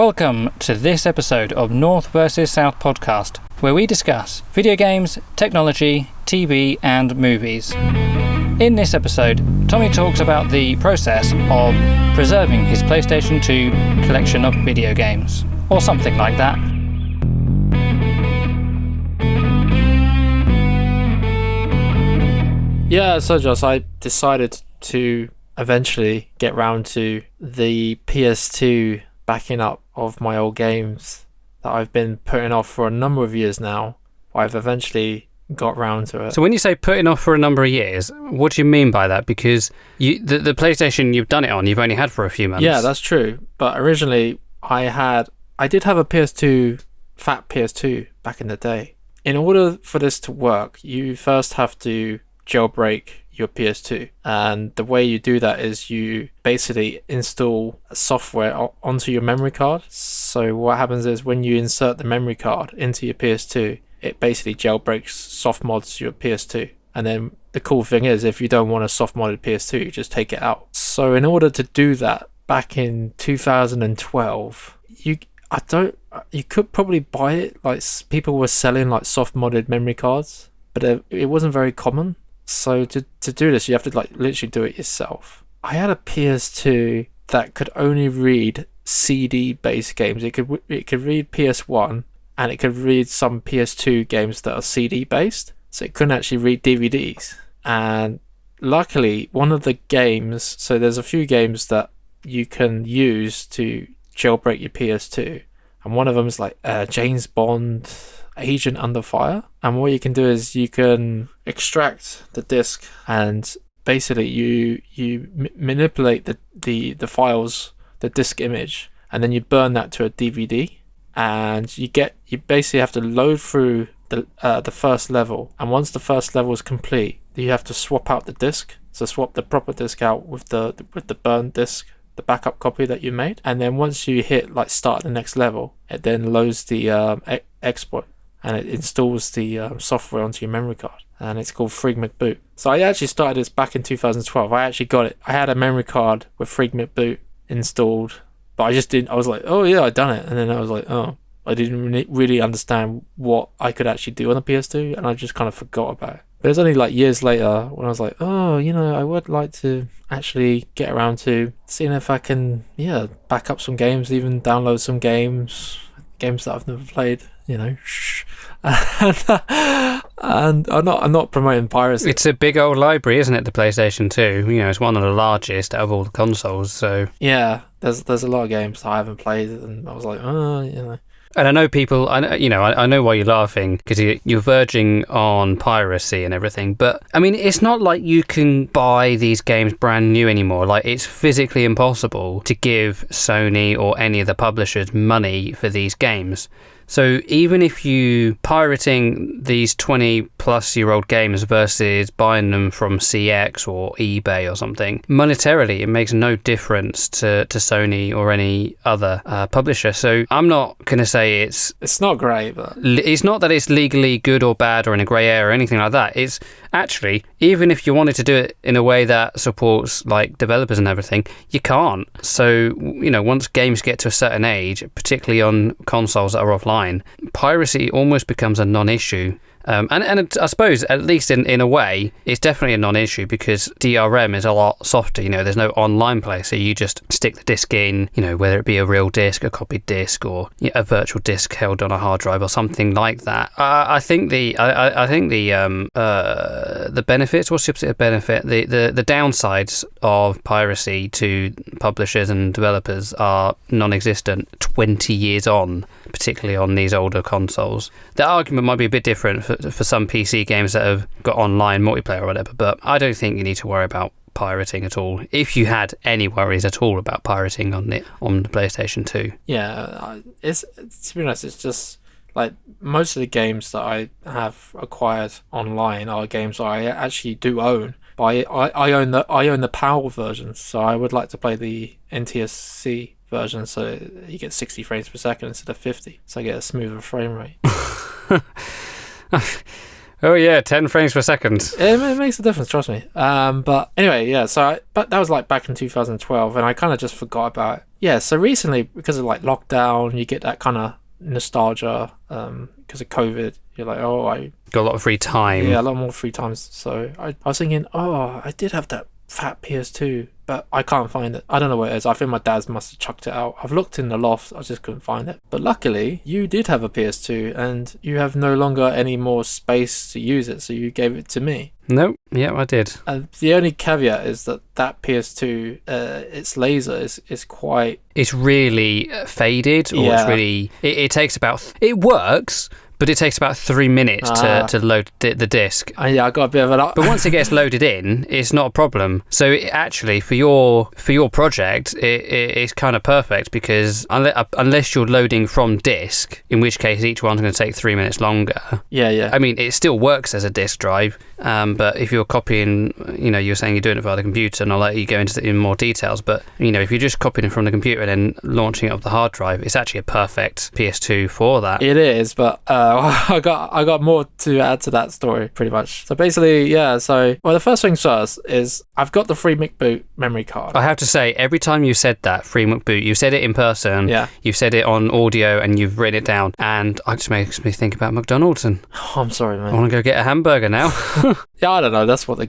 Welcome to this episode of North vs South podcast, where we discuss video games, technology, TV and movies. In this episode, Tommy talks about the process of preserving his PlayStation 2 collection of video games, or something like that. Yeah, so Josh, I decided to eventually get round to the PS2 backing up of my old games that I've been putting off for a number of years now. I've eventually got round to it. So when you say putting off for a number of years, what do you mean by that? Because the PlayStation you've done it on, you've only had for a few months. Yeah, that's true. But originally I did have a PS2, fat PS2 back in the day. In order for this to work, you first have to jailbreak your PS2, and the way you do that is you basically install software onto your memory card. So what happens is when you insert the memory card into your PS2, it basically jailbreaks soft mods to your PS2. And then the cool thing is, if you don't want a soft modded PS2, you just take it out. So in order to do that back in 2012, you could probably buy it. Like, people were selling like soft modded memory cards, but it wasn't very common. So to do this, you have to like literally do it yourself. I had a PS2 that could only read CD-based games. It could read PS1, and it could read some PS2 games that are CD-based. So it couldn't actually read DVDs. And luckily, one of the games, so there's a few games that you can use to jailbreak your PS2, and one of them is like James Bond, Agent Under Fire. And what you can do is you can extract the disc, and basically you manipulate the files, the disc image, and then you burn that to a DVD, and you basically have to load through the first level. And once the first level is complete, you have to swap out the disc. So swap the proper disc out with the burned disc, the backup copy that you made. And then once you hit like start the next level, it then loads the exploit, and it installs the software onto your memory card, and it's called Freak Boot. So I actually started this back in 2012. I actually got it. I had a memory card with Freak Boot installed, but I just didn't. I was like, oh yeah, I'd done it, and then I was like, oh, I didn't really understand what I could actually do on the PS2, and I just kind of forgot about it. But it was only like years later when I was like, oh, I would like to actually get around to seeing if I can, back up some games, even download some games that I've never played. And I'm not promoting piracy. It's a big old library, isn't it? The PlayStation 2. It's one of the largest out of all the consoles. So yeah, there's a lot of games that I haven't played, and I was like, And I know people. I know why you're laughing, because you're verging on piracy and everything. But I mean, it's not like you can buy these games brand new anymore. Like, it's physically impossible to give Sony or any of the publishers money for these games. So even if you pirating these 20-plus-year-old games versus buying them from CX or eBay or something, monetarily it makes no difference to Sony or any other publisher. So I'm not going to say it's not great, but it's not that it's legally good or bad or in a grey area or anything like that. It's actually, even if you wanted to do it in a way that supports like developers and everything, you can't. So once games get to a certain age, particularly on consoles that are offline, piracy almost becomes a non-issue. And I suppose, at least in a way, it's definitely a non-issue, because DRM is a lot softer. There's no online play, so you just stick the disc in, whether it be a real disc, a copied disc, or a virtual disc held on a hard drive or something like that. I think the benefits, what's the opposite of benefit? The downsides of piracy to publishers and developers are non-existent 20 years on, particularly on these older consoles. The argument might be a bit different for some PC games that have got online multiplayer or whatever, but I don't think you need to worry about pirating at all, if you had any worries at all about pirating on the PlayStation 2. Yeah, to be honest, it's just like most of the games that I have acquired online are games that I actually do own. But I own the PAL version, so I would like to play the NTSC version, so you get 60 frames per second instead of 50, so I get a smoother frame rate. Oh yeah, 10 frames per second. It makes a difference, trust me. But anyway, yeah. but that was like back in 2012, and I kind of just forgot about it. Yeah. So recently, because of like lockdown, you get that kind of nostalgia. Because of COVID, you're like, oh, I got a lot of free time. Yeah, a lot more free time. So I was thinking, oh, I did have that fat PS2, but I can't find it. I don't know where it is. I think my dad must have chucked it out. I've looked in the loft, I just couldn't find it. But luckily, you did have a PS2 and you have no longer any more space to use it, so you gave it to me. Nope. Yeah, I did. And the only caveat is that PS2, its laser is quite... It's really faded, or Yeah. it's really... It takes about... It works, but it takes about 3 minutes to load the disc. Yeah, I got a bit of an... But once it gets loaded in, it's not a problem. So actually, for your project, it's kind of perfect, because unless you're loading from disk, in which case each one's going to take 3 minutes longer. Yeah. I mean, it still works as a disk drive, but if you're copying, you're saying you're doing it via the computer, and I'll let you go into in more details, but, if you're just copying it from the computer and then launching it off the hard drive, it's actually a perfect PS2 for that. It is, but I got more to add to that story, pretty much. So basically, yeah, the first thing first is I've got the free McBoot memory card. I have to say, every time you said that, free McBoot, you said it in person, Yeah. you've said it on audio, and you've written it down, and it just makes me think about McDonald's, and Oh, I'm sorry, I man. want to go get a hamburger now. Yeah, I don't know. That's what the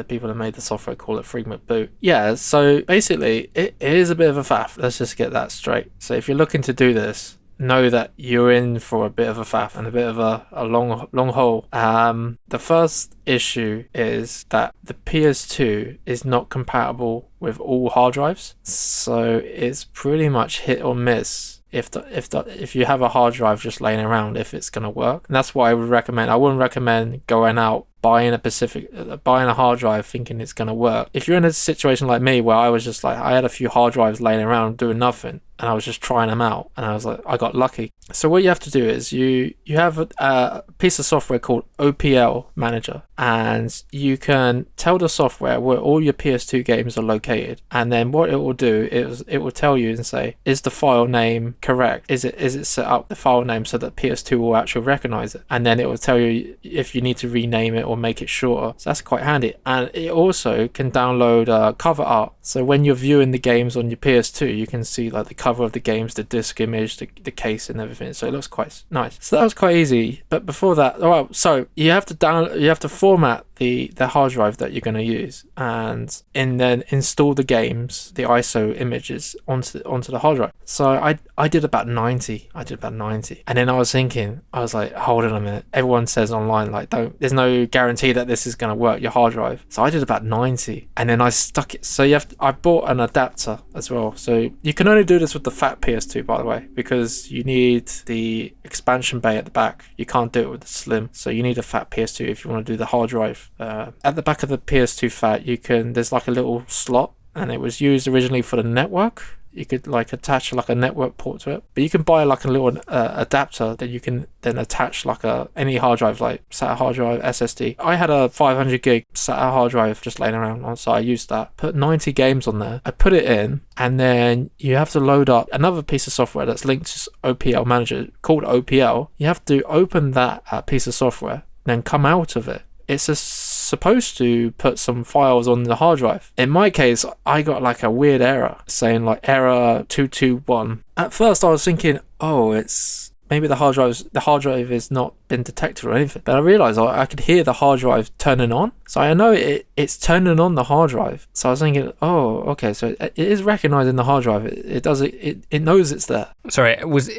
people that made the software call it free McBoot. Yeah, so basically, it is a bit of a faff. Let's just get that straight. So if you're looking to do this, know that you're in for a bit of a faff and a bit of a long haul. The first issue is that the PS2 is not compatible with all hard drives, so it's pretty much hit or miss if you have a hard drive just laying around, if it's going to work. And that's what I would recommend. I wouldn't recommend going out buying a hard drive thinking it's going to work. If you're in a situation like me where I was just like, I had a few hard drives laying around doing nothing, and I was just trying them out, and I was like, I got lucky. So what you have to do is you have a piece of software called OPL Manager, and you can tell the software where all your PS2 games are located, and then what it will do is it will tell you and say, is the file name correct? Is it set up the file name so that PS2 will actually recognize it? And then it will tell you if you need to rename it or make it shorter. So that's quite handy. And it also can download cover art. So when you're viewing the games on your PS2, you can see like the cover of the games, the disc image, the case and everything. So it looks quite nice. So that was quite easy. But before that, so you have to format the hard drive that you're going to use, and then install the games, the ISO images onto the hard drive. So I did about 90. And then I was like, hold on a minute. Everyone says online, like, there's no guarantee that this is going to work, your hard drive. So I did about 90, and then I stuck it. So I bought an adapter as well. So you can only do this with the fat PS2, by the way, because you need the expansion bay at the back. You can't do it with the slim. So you need a fat PS2 if you want to do the hard drive. At the back of the PS2 fat, there's like a little slot, and it was used originally for the network. You could like attach like a network port to it, but you can buy like a little adapter that you can then attach like any hard drive, like SATA hard drive, SSD. I had a 500 gig SATA hard drive just laying around, so I used that. Put 90 games on there. I put it in, and then you have to load up another piece of software that's linked to OPL Manager called OPL. You have to open that piece of software, then come out of it. It's supposed to put some files on the hard drive. In my case, I got like a weird error saying like error 221. At first I was thinking, it's maybe the hard drive is not been detected or anything, but I realized I could hear the hard drive turning on, so I know it's turning on the hard drive. So I was thinking, okay, so it is recognizing the hard drive. It knows it's there. Sorry,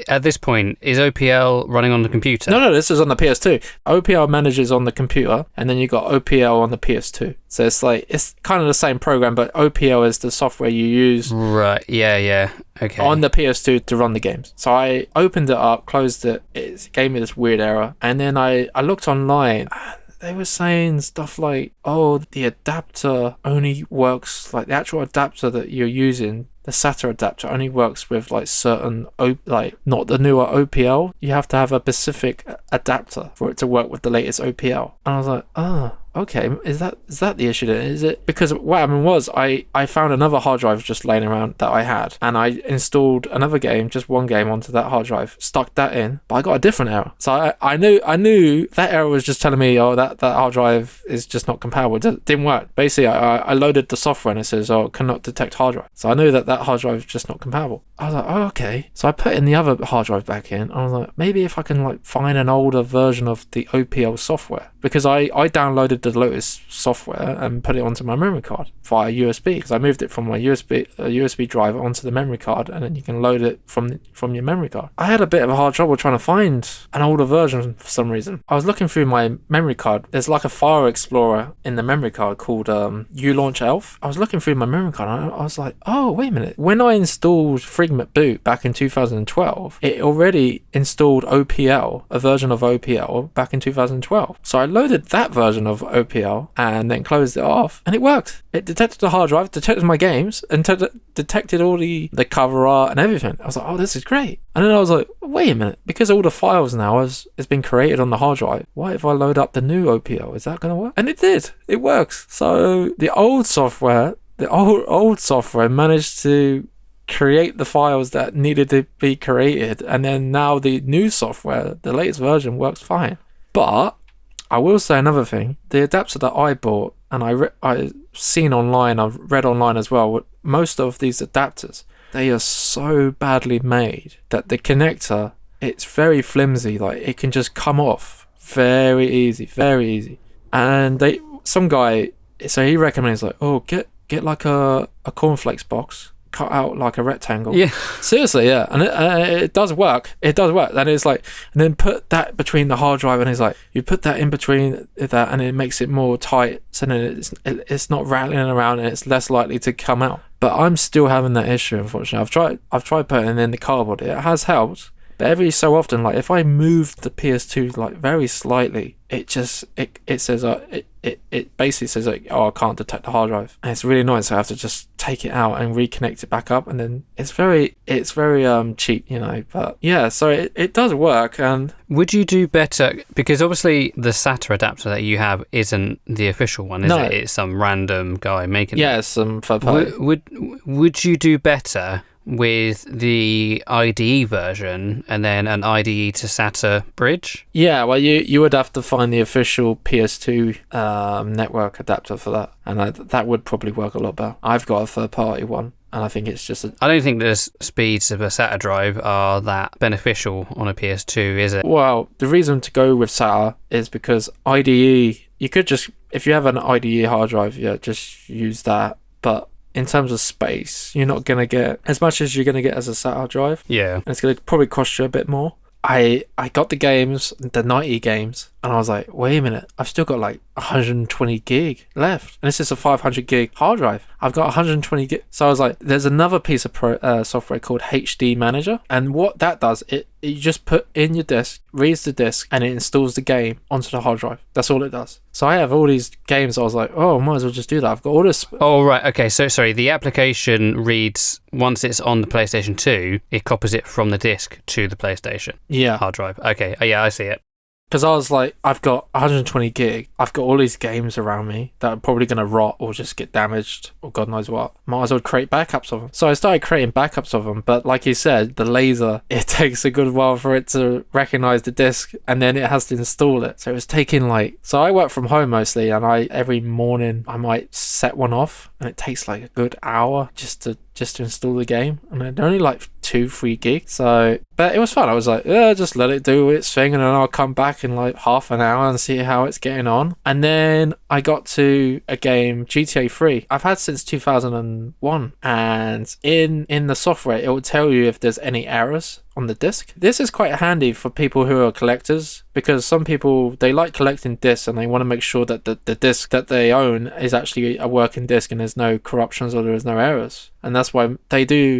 at this point, is OPL running on the computer? No, this is on the PS2. OPL Manager's on the computer, and then you got OPL on the PS2. So it's kind of the same program, but OPL is the software you use. Right. Yeah. Okay. On the PS2 to run the games. So I opened it up, closed it. It gave me this weird error, and then I looked online. They were saying stuff like, the adapter only works, like the actual adapter that you're using, the SATA adapter only works with like certain, not the newer OPL. You have to have a specific adapter for it to work with the latest OPL. And I was like, okay, is that the issue then? Is it because what happened was I found another hard drive just laying around that I had, and I installed another game, just one game, onto that hard drive, stuck that in, but I got a different error. So I knew that error was just telling me, oh, that hard drive is just not compatible. It didn't work. Basically, I loaded the software and it says, oh, cannot detect hard drive. So I knew that hard drive is just not compatible. I was like, oh, okay. So I put in the other hard drive back in. I was like, maybe if I can like find an older version of the OPL software, because I downloaded the Lotus software and put it onto my memory card via USB, because I moved it from my USB drive onto the memory card, and then you can load it from your memory card. I had a bit of a hard trouble trying to find an older version for some reason. I was looking through my memory card. There's like a file explorer in the memory card called ULaunch Elf. I was looking through my memory card and I was like, oh, wait a minute. When I installed Frigment Boot back in 2012, it already installed OPL, a version of OPL back in 2012. So I loaded that version of OPL and then closed it off, and it worked. It detected the hard drive, detected my games, and detected all the cover art and everything. I was like, oh, this is great. And then I was like, wait a minute, because all the files now has been created on the hard drive, what if I load up the new OPL? Is that going to work? And it did. It works. So the old software managed to create the files that needed to be created, and then now the new software, the latest version, works fine. But I will say another thing. The adapter that I bought, and I've seen online, I've read online as well, most of these adapters, they are so badly made that the connector, it's very flimsy. Like, it can just come off very easy. And some guy, so he recommends like, oh, get like a cornflakes box, cut out like a rectangle. Yeah. Seriously, yeah. And it does work. It does work. And it's like, and then put that between the hard drive, and it's like, you put that in between that, and it makes it more tight, so then it's not rattling around, and it's less likely to come out. But I'm still having that issue, unfortunately. I've tried putting it in the cardboard. It has helped. But every so often, like if I move the PS2 like very slightly, it says it basically says like, oh, I can't detect the hard drive, and it's really annoying. So I have to just take it out and reconnect it back up, and then it's very cheap, you know. But yeah, so it does work. And would you do better, because obviously the SATA adapter that you have isn't the official one, is No. it? It's some random guy making yeah, it. some third party. Would you do better with the IDE version and then an IDE to SATA bridge? Yeah, well, you would have to find the official PS2 network adapter for that, and that would probably work a lot better. I've got a third-party one, and I think it's just I don't think the speeds of a SATA drive are that beneficial on a PS2, is it? Well, the reason to go with SATA is because IDE, you could just, if you have an IDE hard drive, yeah, just use that, but in terms of space, you're not going to get as much as you're going to get as a SATA drive. Yeah. And it's going to probably cost you a bit more. I got the games, the 90 games, and I was like, wait a minute, I've still got like 120 gig left. And this is a 500 gig hard drive. I've got 120 gig. So I was like, there's another piece of software called HD Manager. And what that does, you just put in your disk, reads the disk, and it installs the game onto the hard drive. That's all it does. So I have all these games. I was like, oh, might as well just do that. I've got all this. Oh, right. Okay. So, sorry. The application reads, once it's on the PlayStation 2, it copies it from the disk to the PlayStation hard drive. Okay. Yeah, I see it. Because I was like, I've got 120 gig. I've got all these games around me that are probably going to rot or just get damaged or God knows what. Might as well create backups of them. So I started creating backups of them. But like you said, the laser, it takes a good while for it to recognize the disk, and then it has to install it. So it was taking so I work from home mostly, and every morning I might set one off, and it takes like a good hour just to install the game, and they're only like 2-3 gigs. So, but it was fun. I was like, yeah, just let it do its thing, and then I'll come back in like half an hour and see how it's getting on. And then I got to a game, GTA 3. I've had since 2001, and in the software it will tell you if there's any errors on the disc. This is quite handy for people who are collectors, because some people, they like collecting discs and they want to make sure that the disc that they own is actually a working disc and there's no corruptions or there's no errors. And that's why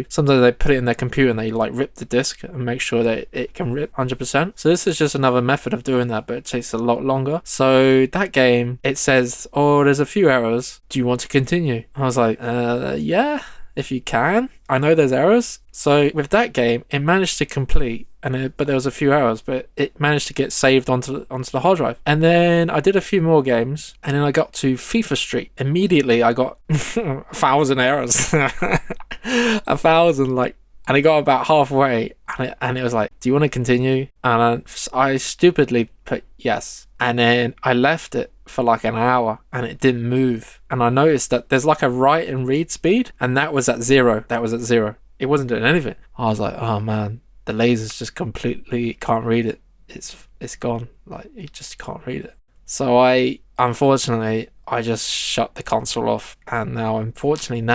sometimes they put it in their computer and they like rip the disc and make sure that it can rip 100%. So this is just another method of doing that, but it takes a lot longer. So that game, it says, oh, there's a few errors. Do you want to continue? I was like, yeah, if you can. I know there's errors. So with that game, it managed to complete but there was a few errors, but it managed to get saved onto the hard drive. And then I did a few more games, and then I got to FIFA Street. Immediately I got 1,000 errors. 1,000, like, and I got about halfway, and it was like, do you want to continue? And I stupidly put yes. And then I left it for like an hour, and it didn't move. And I noticed that there's like a write and read speed, and that was at 0. It wasn't doing anything. I was like, oh man, the lasers just completely can't read it. It's gone. Like, you just can't read it. So unfortunately, I just shut the console off. And unfortunately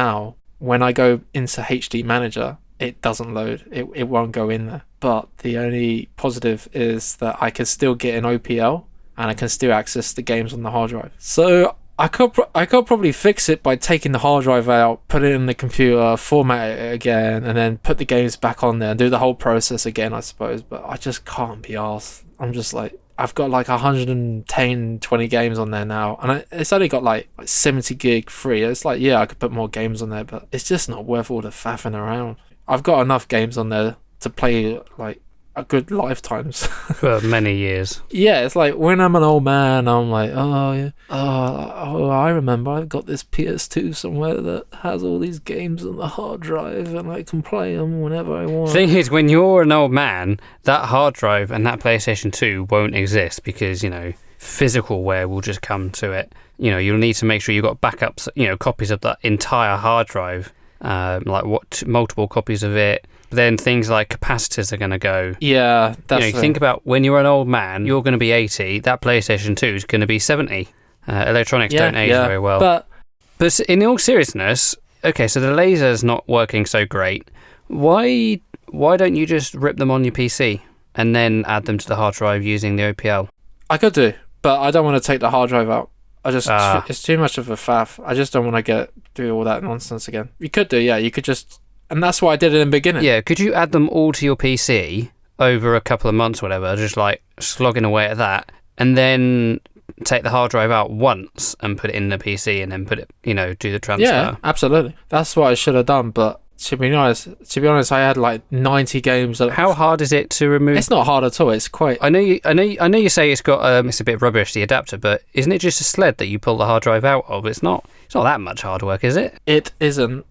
when I go into HD Manager, it doesn't load. It won't go in there. But the only positive is that I can still get an OPL, and I can still access the games on the hard drive. So I could probably fix it by taking the hard drive out, put it in the computer, format it again, and then put the games back on there and do the whole process again, I suppose. But I just can't be arsed. I'm just like, I've got like 110, 20 games on there now, and it's only got like 70 gig free. It's like, yeah, I could put more games on there, but it's just not worth all the faffing around. I've got enough games on there to play like a good lifetimes. For many years. Yeah, it's like when I'm an old man, I'm like, oh yeah, oh, I remember I've got this PS2 somewhere that has all these games on the hard drive, and I can play them whenever I want. Thing is, when you're an old man, that hard drive and that PlayStation 2 won't exist because, physical wear will just come to it. You'll need to make sure you've got backups, copies of that entire hard drive, multiple copies of it. Then things like capacitors are going to go. Yeah, that's think about when you're an old man, you're going to be 80, that PlayStation 2 is going to be 70. Electronics don't age very well. But in all seriousness, okay, so the laser's not working so great. Why don't you just rip them on your PC and then add them to the hard drive using the OPL? I could do, but I don't want to take the hard drive out. It's too much of a faff. I just don't want to do all that nonsense again. You could do, yeah. You could just... And that's what I did in the beginning. Yeah, could you add them all to your PC over a couple of months or whatever, just like slogging away at that, and then take the hard drive out once and put it in the PC and then put it, do the transfer? Yeah, absolutely. That's what I should have done, but to be honest, I had like 90 games. How hard is it to remove? It's not hard at all. It's quite... I know you say it's got it's a bit rubbish, the adapter, but isn't it just a sled that you pull the hard drive out of? It's not that much hard work, is it? It isn't.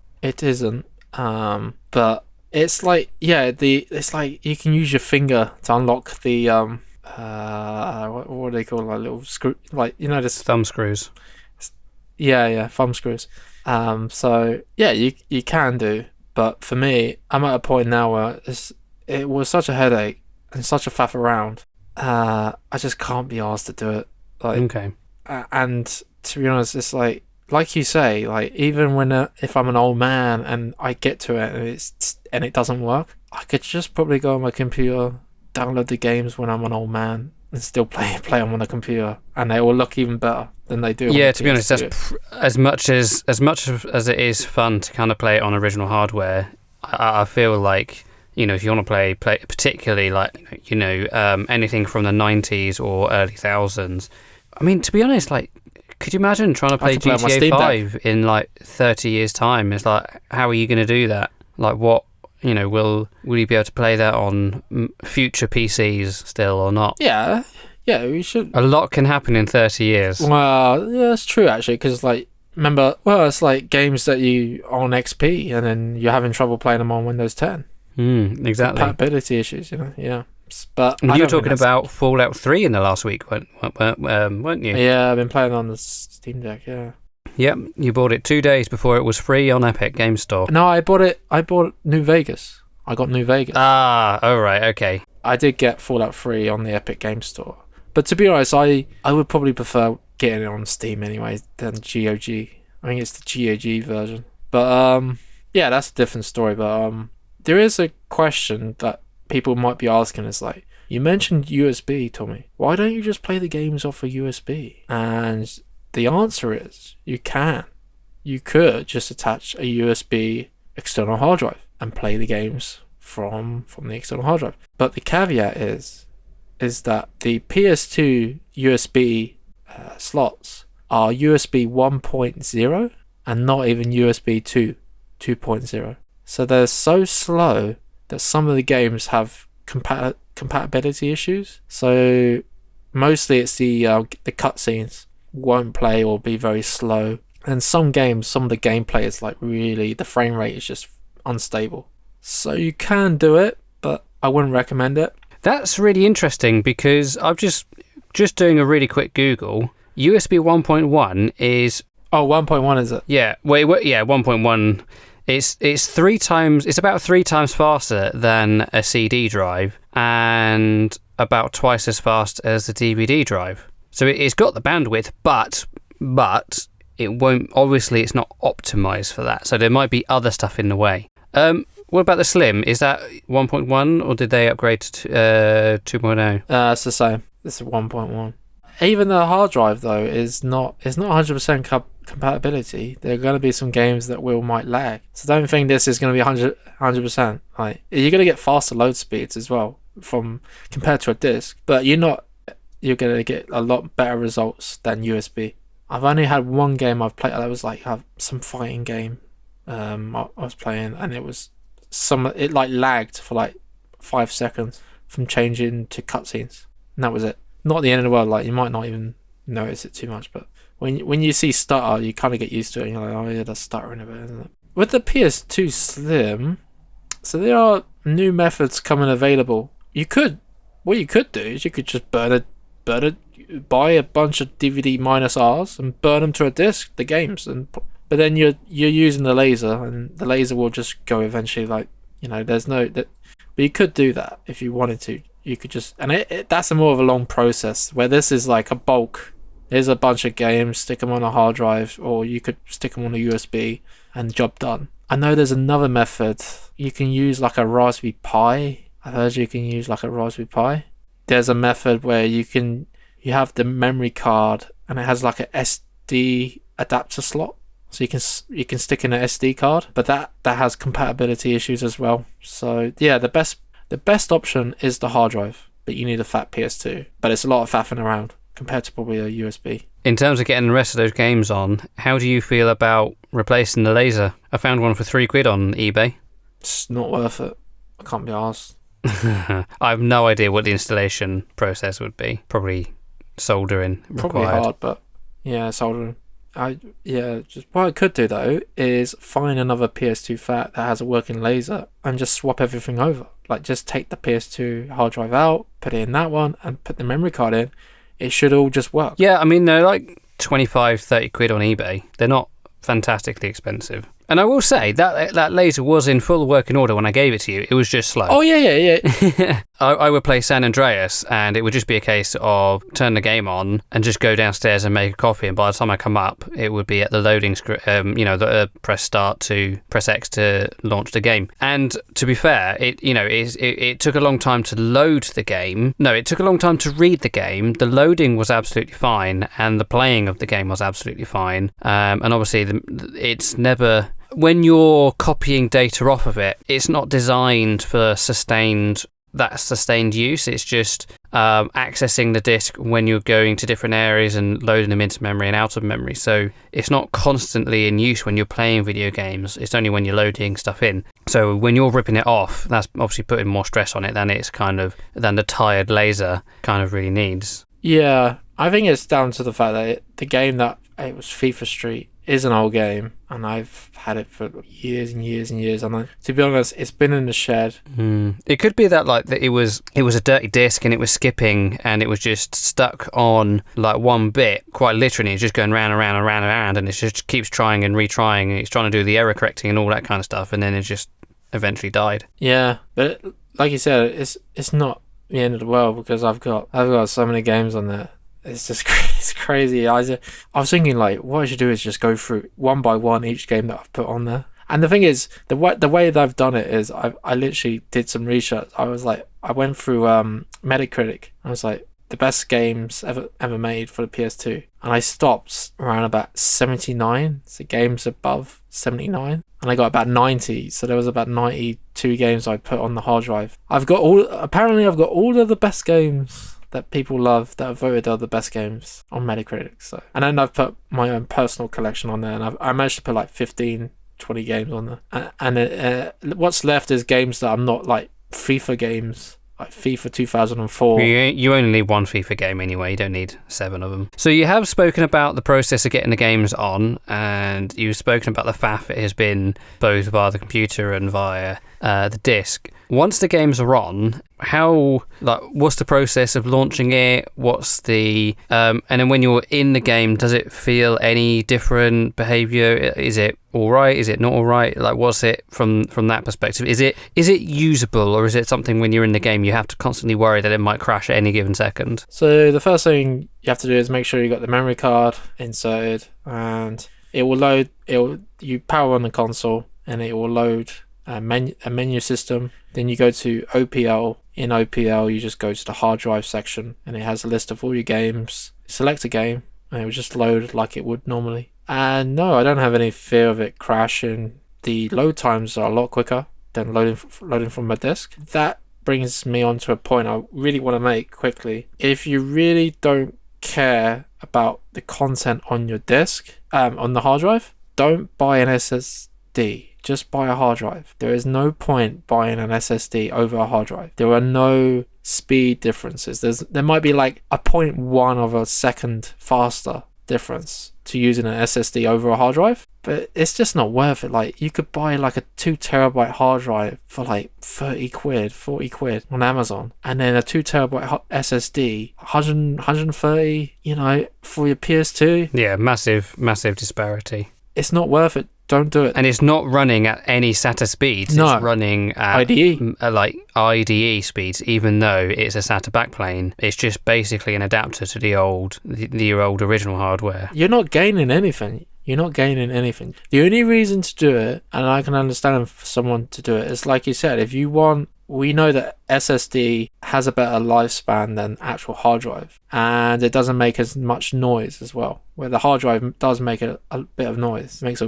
But it's like, it's like you can use your finger to unlock the what do they call, like little screw, like this thumb screws. Yeah, thumb screws. So yeah, you can do, but for me, I'm at a point now where it was such a headache and such a faff around. I just can't be asked to do it. Like, okay. And to be honest, it's like you say, like even when if I'm an old man and I get to it and it doesn't work, I could just probably go on my computer, download the games when I'm an old man, and still play them on the computer, and they will look even better than they do. Yeah, to be honest, that's as much as it is fun to kind of play it on original hardware. I feel like if you want to play particularly like anything from the 90s or early 2000s. I mean, to be honest, like, could you imagine trying to play GTA 5 in like 30 years' time? It's like, how are you going to do that? Like, what, will you be able to play that on future PCs still or not? Yeah, we should. A lot can happen in 30 years. Well, yeah, that's true actually, because remember, it's like games that you on XP and then you're having trouble playing them on Windows 10. Exactly. Compatibility issues, yeah. But you were talking about Fallout 3 in the last week, weren't you? Yeah, I've been playing on the Steam Deck, yeah. Yep, you bought it 2 days before it was free on Epic Game Store. No, I bought New Vegas. I got New Vegas. Oh right, okay. I did get Fallout 3 on the Epic Game Store. But to be honest, I would probably prefer getting it on Steam anyway than GOG. I think it's the GOG version. But yeah, that's a different story. But there is a question that people might be asking, is like, you mentioned USB, Tommy. Why don't you just play the games off a USB? And the answer is, you can. You could just attach a USB external hard drive and play the games from the external hard drive. But the caveat is that the PS2 USB slots are USB 1.0 and not even USB 2.0. So they're so slow that some of the games have compatibility issues. So mostly it's the cutscenes won't play or be very slow. And some games, some of the gameplay is like really, the frame rate is just unstable. So you can do it, but I wouldn't recommend it. That's really interesting because I've just doing a really quick Google. USB 1.1 is... Oh, 1.1 is it? Yeah, yeah, 1.1. It's about 3 times faster than a CD drive and about twice as fast as the DVD drive. So it's got the bandwidth, but it won't. Obviously, it's not optimized for that. So there might be other stuff in the way. What about the Slim? Is that 1.1 or did they upgrade to 2.0? It's the same. It's 1.1. Even the hard drive though is not 100% compatibility. There are going to be some games that might lag. So don't think this is going to be 100%. Like, you're going to get faster load speeds as well compared to a disc, but you're going to get a lot better results than USB. I've only had one game I've played that was like some fighting game. I was playing and it like lagged for like 5 seconds from changing to cutscenes, and that was it. Not the end of the world. Like, you might not even notice it too much, but when you see stutter, you kind of get used to it. And you're like, oh yeah, that's stuttering a bit, isn't it? With the PS2 Slim, so there are new methods coming available. What you could do is you could just buy a bunch of DVD minus Rs and burn them to a disc, the games, but then you're using the laser, and the laser will just go eventually. Like, but you could do that if you wanted to. You could just, and that's more of a long process, where this is like a bulk. Here's a bunch of games, stick them on a hard drive, or you could stick them on a USB and job done. I know there's another method. You can use like a Raspberry Pi. I've heard you can use like a Raspberry Pi. There's a method where you have the memory card and it has like a SD adapter slot, so you can stick in an SD card, but that has compatibility issues as well. So yeah, the best option is the hard drive, but you need a fat PS2. But it's a lot of faffing around compared to probably a USB. In terms of getting the rest of those games on, how do you feel about replacing the laser? I found one for £3 on eBay. It's not worth it. I can't be arsed. I have no idea what the installation process would be. Probably soldering required. Probably hard, but yeah, soldering. What I could do though is find another PS2 fat that has a working laser and just swap everything over. Like, just take the PS2 hard drive out, put it in that one, and put the memory card in. It should all just work. Yeah, I mean, they're like 25, 30 quid on eBay. They're not fantastically expensive. And I will say that laser was in full working order when I gave it to you. It was just slow. Oh, yeah. I would play San Andreas, and it would just be a case of turn the game on and just go downstairs and make a coffee. And by the time I come up, it would be at the loading screen, press start to press X to launch the game. And to be fair, it took a long time to load the game. No, it took a long time to read the game. The loading was absolutely fine, and the playing of the game was absolutely fine. And obviously, it's never... When you're copying data off of it, it's not designed for sustained use. It's just accessing the disk when you're going to different areas and loading them into memory and out of memory. So it's not constantly in use when you're playing video games. It's only when you're loading stuff in. So when you're ripping it off, that's obviously putting more stress on it than the tired laser kind of really needs. Yeah, I think it's down to the fact that the game that it was FIFA Street is an old game, and I've had it for years and years and years. And to be honest, it's been in the shed. It could be that it was a dirty disc and it was skipping and it was just stuck on like one bit. Quite literally, it's just going round and round and round and round, and it just keeps trying and retrying. And it's trying to do the error correcting and all that kind of stuff, and then it just eventually died. Yeah, but like you said, it's not the end of the world, because I've got so many games on there. It's just it's crazy. I was thinking, like, what I should do is just go through one by one each game that I've put on there. And the thing is, the way that I've done it is I literally did some research. I went through Metacritic. I was like, the best games ever made for the PS2, and I stopped around about 79. So games above 79, and I got about 90. So there was about 92 games I put on the hard drive. I've got all of the best games that people love that are voted are the best games on Metacritic. So, and then I've put my own personal collection on there, and I managed to put like 15, 20 games on there. And what's left is games that I'm not, like FIFA games. like FIFA 2004. You only need one FIFA game anyway. You don't need 7 of them. So you have spoken about the process of getting the games on, and you've spoken about the faff it has been both via the computer and via the disc. Once the games are on, what's the process of launching it? What's the and then when you're in the game, does it feel any different behavior? Is it all right? Is it not all right? Like, what's it from that perspective? Is it usable, or is it something when you're in the game you have to constantly worry that it might crash at any given second? So the first thing you have to do is make sure you got the memory card inserted, and it will load. You power on the console, and it will load a menu system. Then you go to OPL. In OPL, you just go to the hard drive section, and it has a list of all your games. Select a game, and it will just load like it would normally. And no, I don't have any fear of it crashing. The load times are a lot quicker than loading from my disk. That brings me on to a point I really want to make quickly. If you really don't care about the content on your disk, on the hard drive, don't buy an SSD. Just buy a hard drive. There is no point buying an SSD over a hard drive. There are no speed differences. There might be like a 0.1 of a second faster difference to using an SSD over a hard drive, but it's just not worth it. Like, you could buy like a 2 terabyte hard drive for like 30 quid, 40 quid on Amazon, and then a 2 terabyte SSD 130, for your PS2. Yeah, massive disparity. It's not worth it. Don't do it. And it's not running at any SATA speeds. No. It's running at IDE. Like IDE speeds, even though it's a SATA backplane. It's just basically an adapter to the old original hardware. You're not gaining anything. The only reason to do it, and I can understand for someone to do it, is like you said, we know that SSD has a better lifespan than actual hard drive, and it doesn't make as much noise as well, where the hard drive does make a bit of noise. It makes a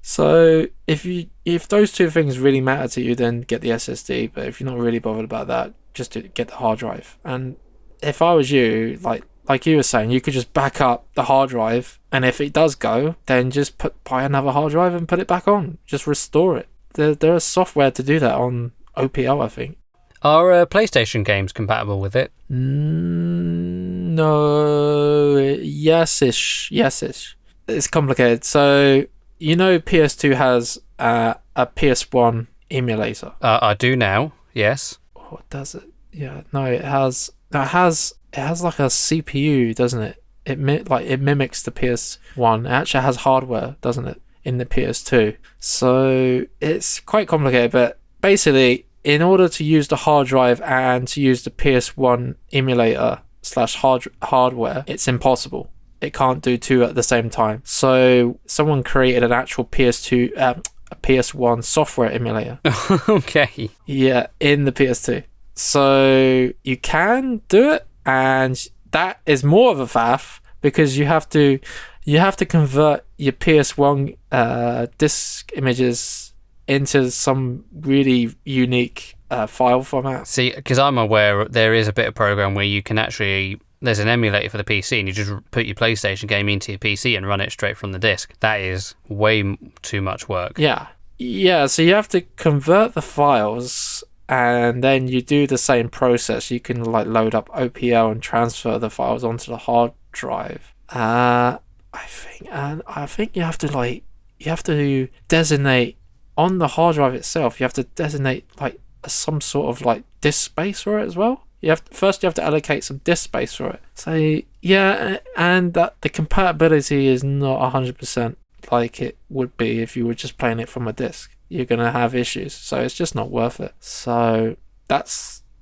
so if those two things really matter to you, then get the SSD, but if you're not really bothered about that, just get the hard drive. And if I was you, like you were saying, you could just back up the hard drive, and if it does go, then just buy another hard drive and put it back on. Just restore it. There is software to do that on OPL, I think. Are PlayStation games compatible with it? No. Yes-ish. It's complicated. So, PS2 has a PS1 emulator. I do now, yes. What does it? Yeah, no, it has like a CPU, doesn't it? It mimics the PS1. It actually has hardware, doesn't it, in the PS2? So it's quite complicated, but basically, in order to use the hard drive and to use the PS1 emulator / hardware, it's impossible. It can't do two at the same time. So someone created an actual a PS1 software emulator. Okay. Yeah, in the PS2. So you can do it, and that is more of a faff because you have to convert your PS1 disk images into some really unique file format. See, because I'm aware there is a bit of program where you can actually, there's an emulator for the PC, and you just put your PlayStation game into your PC and run it straight from the disc. That is way too much work. Yeah, so you have to convert the files, and then you do the same process. You can load up OPL and transfer the files onto the hard drive. I think you have to designate on the hard drive itself. You have to designate some sort of disk space for it as well. You have to allocate some disk space for it. So yeah, and that the compatibility is not 100% like it would be if you were just playing it from a disc. You're gonna have issues, so it's just not worth it. So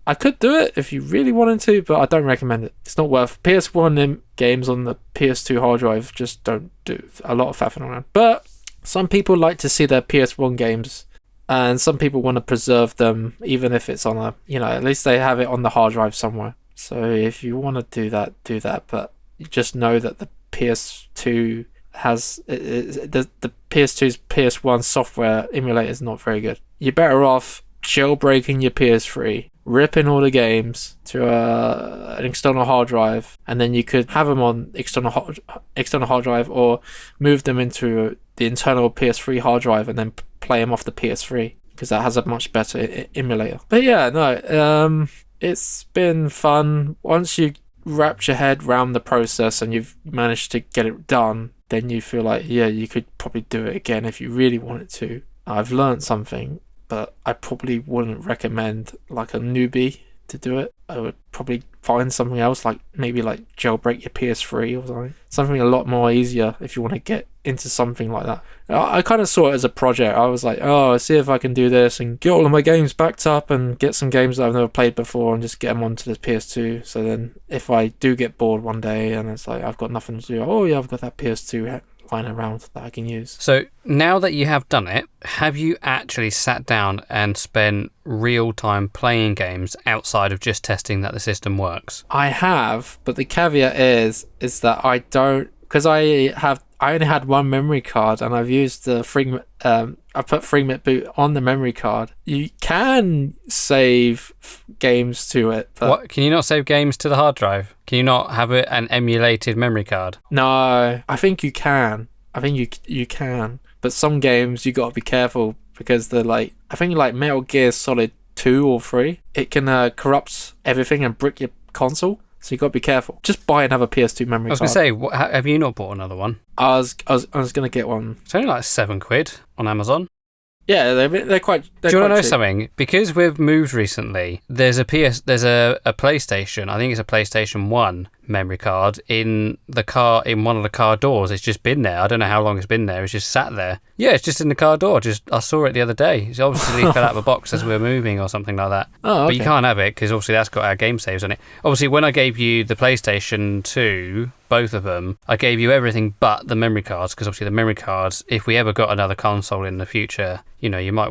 I could do it if you really wanted to, but I don't recommend it. It's not worth. PS1 games on the PS2 hard drive just don't do a lot of faffing around. But some people like to see their PS1 games, and some people want to preserve them, even if it's on at least they have it on the hard drive somewhere. So if you want to do that, but you just know that the PS2 has the PS2's PS1 software emulator is not very good. You're better off jailbreaking your PS3, ripping all the games to an external hard drive, and then you could have them on external hard drive, or move them into the internal PS3 hard drive and then play them off the PS3. because that has a much better emulator. But yeah, no, it's been fun. Once you wrap your head around the process and you've managed to get it done, then you feel like, yeah, you could probably do it again if you really wanted to. I've learned something, but I probably wouldn't recommend like a newbie to do it. I would probably find something else, like maybe like jailbreak your PS3 or something a lot more easier if you want to get into something like that. I kind of saw it as a project. I was like, oh, I'll see if I can do this and get all of my games backed up and get some games that I've never played before and just get them onto the PS2. So then if I do get bored one day and it's like I've got nothing to do, oh yeah, I've got that PS2 lying around that I can use. So now that you have done it, have you actually sat down and spent real time playing games outside of just testing that the system works? I have, but the caveat is that I don't, because I only had one memory card and I've used the I put FreeMint Boot on the memory card. You can save games to it. But what? Can you not save games to the hard drive? Can you not have an emulated memory card? No, I think you can. You can. But some games you got to be careful because they're like, I think like Metal Gear Solid 2 or 3, it can corrupt everything and brick your console. So you got to be careful. Just buy another PS2 memory card. I was going to say, have you not bought another one? I was going to get one. It's only like £7 on Amazon. Yeah, they're quite. Do you want to know cheap. something? Because we've moved recently, there's a PlayStation. I think it's a PlayStation 1 memory card in one of the car doors. It's just been there. I don't know how long it's been there. It's just sat there. Yeah, it's just in the car door. I saw it the other day. It's obviously fell out of a box as we were moving or something like that. Oh, okay. But you can't have it because obviously that's got our game saves on it. Obviously, when I gave you the PlayStation 2, both of them, I gave you everything but the memory cards, because obviously the memory cards, if we ever got another console in the future, I might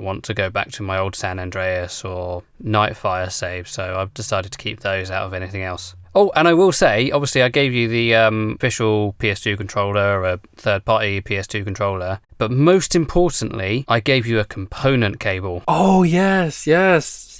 want to go back to my old San Andreas or Nightfire save, so I've decided to keep those out of anything else. Oh, and I will say, obviously I gave you the official PS2 controller, a third-party PS2 controller, but most importantly, I gave you a component cable. Oh, yes.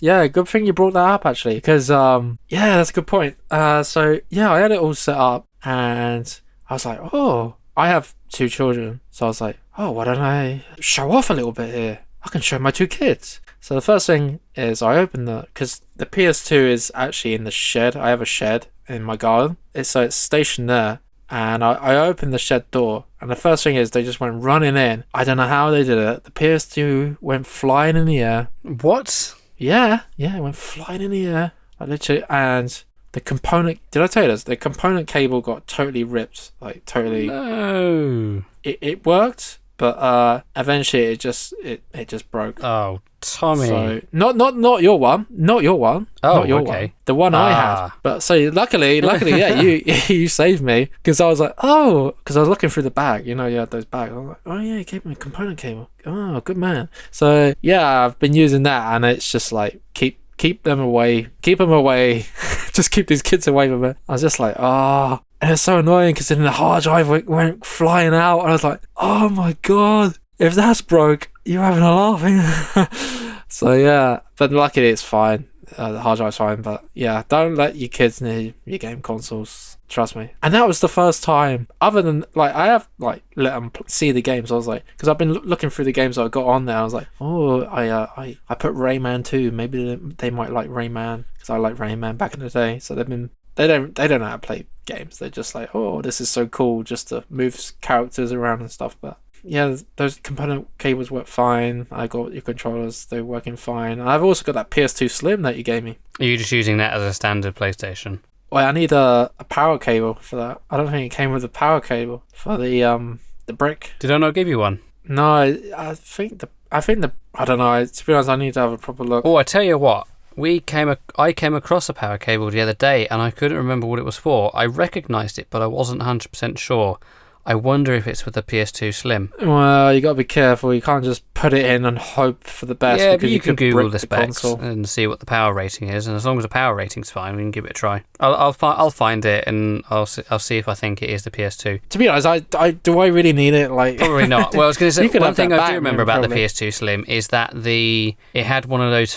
Yeah, good thing you brought that up, actually, because, that's a good point. So, yeah, I had it all set up, and I was like, oh, I have 2 children, so I was like, oh, why don't I show off a little bit here? I can show my 2 kids. So the first thing is I open because the PS2 is actually in the shed. I have a shed in my garden. So it's stationed there. And I opened the shed door. And the first thing is they just went running in. I don't know how they did it. The PS2 went flying in the air. What? Yeah, it went flying in the air. And the component... Did I tell you this? The component cable got totally ripped. Like, totally... No. It worked, but eventually it just broke. Oh, Tommy. So not your one. Not your one. Oh, not your okay. one. The one I had. But so luckily, yeah, you saved me, because I was like, because I was looking through the bag. You had those bags. I was like, oh yeah, you gave me a component cable. Oh, good man. So yeah, I've been using that, and it's just like keep them away. Keep them away. Just keep these kids away from it. I was just like, and it's so annoying because then the hard drive went flying out, and I was like, oh my god, if that's broke, you're having a laugh. So yeah, but luckily it's fine. The hard drive's fine, but yeah, don't let your kids near your game consoles. Trust me. And that was the first time, other than I have let them see the games. I was like, because I've been looking through the games I got on there. I was like, I put Rayman 2. Maybe they might like Rayman, because I like Rayman back in the day. So they don't know how to play games. They're just like, oh, this is so cool, just to move characters around and stuff. But yeah, those component cables work fine. I got your controllers, they're working fine. And I've also got that PS2 Slim that you gave me. Are you just using that as a standard PlayStation? Well, I need a power cable for that. I don't think it came with a power cable for the brick. Did I not give you one? No, I think I don't know. To be honest, I need to have a proper look. Oh, I tell you what. I came across a power cable the other day, and I couldn't remember what it was for. I recognised it, but I wasn't 100% sure. I wonder if it's with the PS2 Slim. Well, you got to be careful. You can't just put it in and hope for the best. Yeah, because but you can Google the specs console and see what the power rating is, and as long as the power rating's fine, we can give it a try. I'll find it, and I'll see if I think it is the PS2. To be honest, do I really need it? Probably not. Well, I was going to say, one thing I do remember about probably. the PS2 Slim is that it had one of those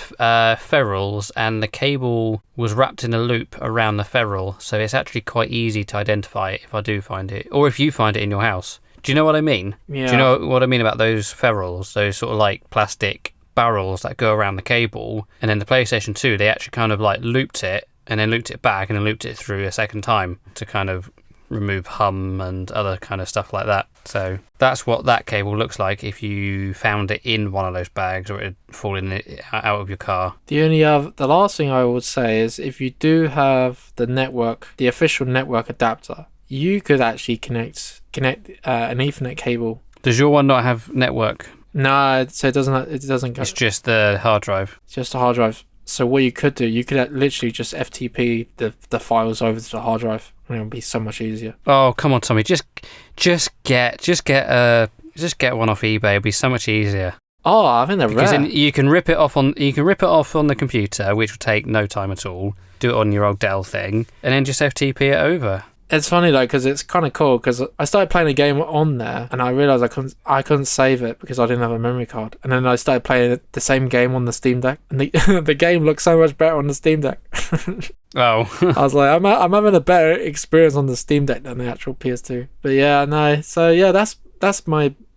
ferrules, and the cable was wrapped in a loop around the ferrule, so it's actually quite easy to identify it if I do find it, or if you find it in your house. Do you know what I mean? Yeah. Do you know what I mean about those ferrules? Those sort of like plastic barrels that go around the cable. And then the PlayStation 2, they actually kind of like looped it and then looped it back and then looped it through a second time to kind of remove hum and other kind of stuff like that. So that's what that cable looks like if you found it in one of those bags or it had fallen out of your car. The last thing I would say is if you do have the official network adapter, you could actually connect an Ethernet cable. Does your one not have network? No, so it doesn't go. It's just the hard drive. It's just a hard drive. So what you could do, you could literally just FTP the files over to the hard drive, and it would be so much easier. Oh, come on, Tommy, just get one off eBay. It'll be so much easier. Oh, I think they're because rare. then you can rip it off on the computer, which will take no time at all. Do it on your old Dell thing, and then just FTP it over. It's funny though, because it's kind of cool. Because I started playing a game on there, and I realized I couldn't save it because I didn't have a memory card. And then I started playing the same game on the Steam Deck, and the game looks so much better on the Steam Deck. Oh, I was like, I'm having a better experience on the Steam Deck than the actual PS2. But yeah, no. So yeah, that's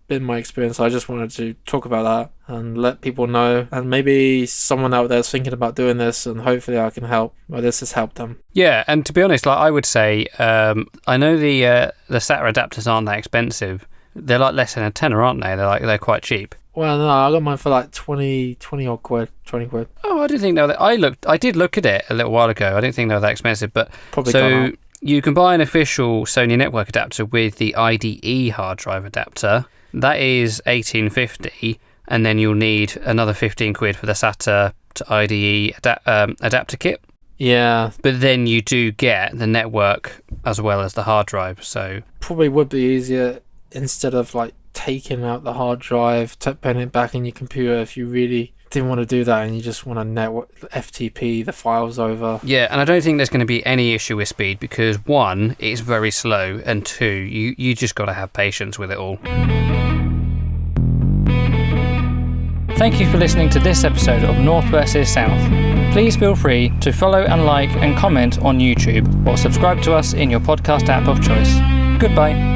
been my experience. I just wanted to talk about that and let people know, and maybe someone out there is thinking about doing this, and hopefully I can help, or this has helped them. Yeah, and to be honest, like I would say, I know the SATA adapters aren't that expensive. They're like less than a tenner, aren't they? They're quite cheap. Well, no, I got mine for like 20 odd quid, 20 quid. Oh, I didn't think they were that. I did look at it a little while ago. I didn't think they were that expensive, but Probably so you can buy an official Sony network adapter with the IDE hard drive adapter. That is $18.50, and then you'll need another 15 quid for the SATA to IDE adapter kit. Yeah. But then you do get the network as well as the hard drive. So probably would be easier instead of like taking out the hard drive, putting it back in your computer if you really didn't want to do that and you just want to network FTP the files over. Yeah, and I don't think there's going to be any issue with speed because one, it's very slow, and two, you just got to have patience with it all. Thank you for listening to this episode of North vs South. Please feel free to follow and like and comment on YouTube or subscribe to us in your podcast app of choice. Goodbye.